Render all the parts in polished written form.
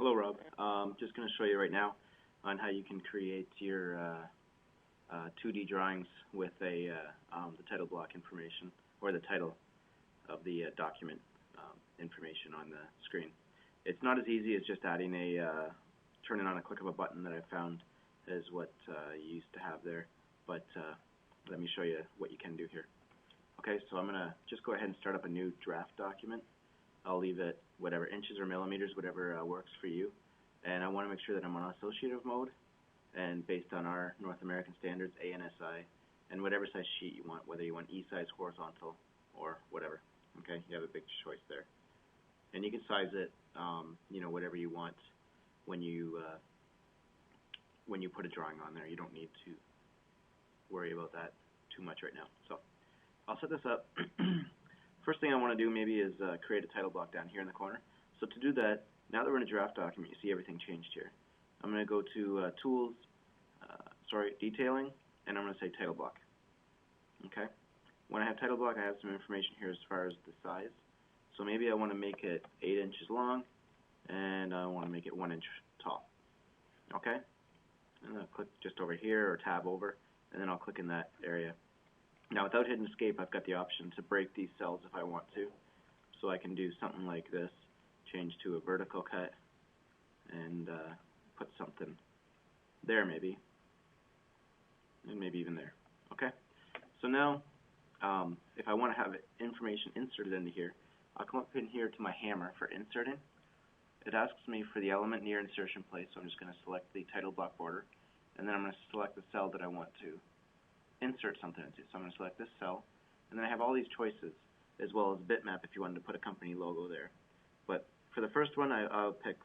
Hello, Rob. Just going to show you right now on how you can create your 2D drawings with the title block information or the title of the document information on the screen. It's not as easy as just adding turning on a click of a button that I found is what you used to have there, but let me show you what you can do here. Okay, so I'm going to just go ahead and start up a new draft document. I'll leave it whatever, inches or millimeters, whatever works for you. And I want to make sure that I'm on associative mode, and based on our North American standards, ANSI, and whatever size sheet you want, whether you want E-size, horizontal, or whatever. Okay, you have a big choice there. And you can size it, whatever you want when you put a drawing on there. You don't need to worry about that too much right now. So I'll set this up. First thing I want to do maybe is create a title block down here in the corner. So to do that, now that we're in a draft document, you see everything changed here. I'm going to go to Tools, Detailing, and I'm going to say Title Block. Okay. When I have Title Block, I have some information here as far as the size. So maybe I want to make it 8 inches long, and I want to make it 1 inch tall. Okay. And I'll click just over here or tab over, and then I'll click in that area. Now, without hitting escape, I've got the option to break these cells if I want to. So I can do something like this, change to a vertical cut, and put something there maybe, and maybe even there. Okay? So now, if I want to have information inserted into here, I'll come up in here to my hammer for inserting. It asks me for the element near insertion place, so I'm just going to select the title block border, and then I'm going to select the cell that I want to insert something into. So I'm going to select this cell, and then I have all these choices, as well as bitmap if you wanted to put a company logo there. But for the first one, I'll pick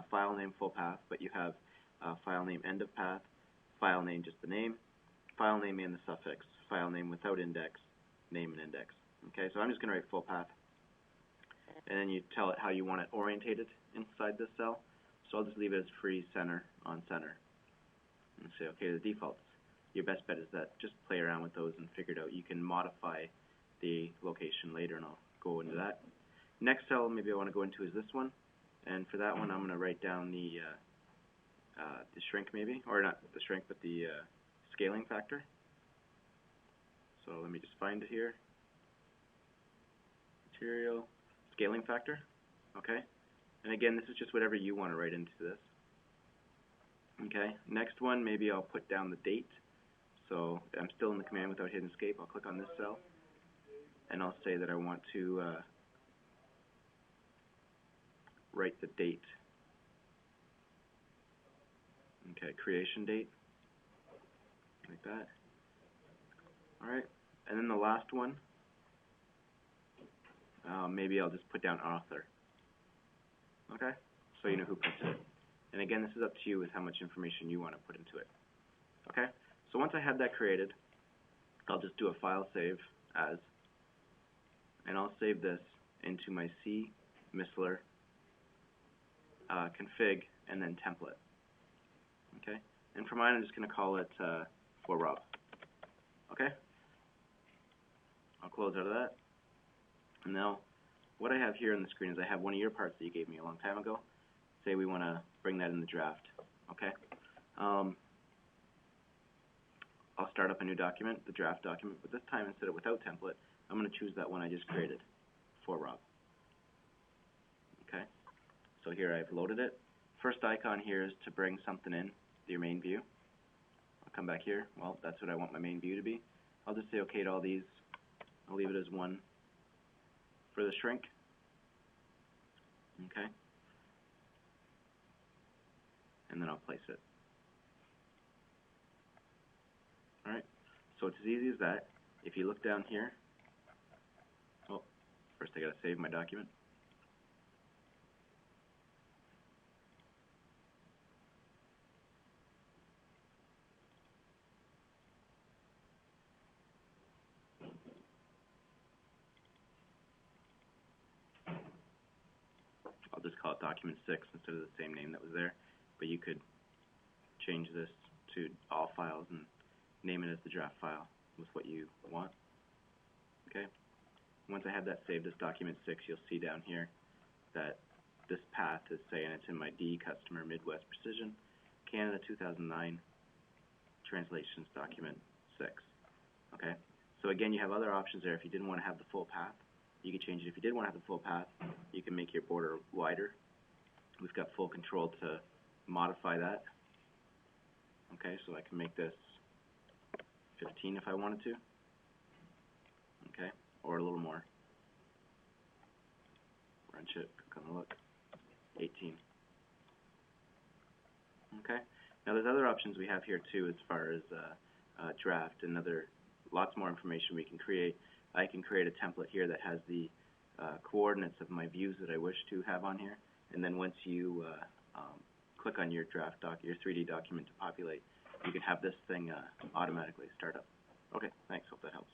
file name full path, but you have file name end of path, file name just the name, file name and the suffix, file name without index, name and index. Okay, so I'm just going to write full path, and then you tell it how you want it orientated inside this cell. So I'll just leave it as free center on center, and say okay, the defaults. Your best bet is that just play around with those and figure it out. You can modify the location later, and I'll go into that. Next cell maybe I want to go into is this one, and for that one I'm going to write down the shrink maybe, or not the shrink, but the scaling factor. So let me just find it here. Material, scaling factor, okay? And again, this is just whatever you want to write into this. Okay, next one, maybe I'll put down the date. So I'm still in the command without hitting escape. I'll click on this cell, and I'll say that I want to write the date. Okay, creation date, like that. All right, and then the last one, maybe I'll just put down author. Okay, so you know who puts it. And again, this is up to you with how much information you want to put into it. Okay, so once I have that created, I'll just do a file save as, and I'll save this into my C, Missler, config, and then template. Okay, and for mine, I'm just going to call it for Rob. Okay, I'll close out of that. And now, what I have here on the screen is I have one of your parts that you gave me a long time ago. Say we want to bring that in the draft. Okay, I'll start up a new document, the draft document, but this time instead of without template, I'm going to choose that one I just created for Rob. Okay, so here I've loaded it. First icon here is to bring something in your main view. I'll come back here. Well, that's what I want my main view to be. I'll just say okay to all these. I'll leave it as 1 for the shrink. Okay, and then I'll place it. Alright, so it's as easy as that. If you look down here, well, first I gotta save my document. I'll just call it document 6 instead of the same name that was there, but you could change this to all files and name it as the draft file with what you want. Okay. Once I have that saved as document 6, you'll see down here that this path is saying it's in my D customer Midwest Precision, Canada 2009, translations document 6. Okay? So again, you have other options there. If you didn't want to have the full path, you could change it. If you did want to have the full path, you can make your border wider. We've got full control to modify that. Okay, so I can make this 15 if I wanted to. Okay, or a little more. Wrench it, click on the look. 18. Okay, now there's other options we have here too as far as draft and lots more information we can create. I can create a template here that has the coordinates of my views that I wish to have on here, and then once you click on your draft your 3D document to populate, you can have this thing automatically start up. Okay, thanks, hope that helps.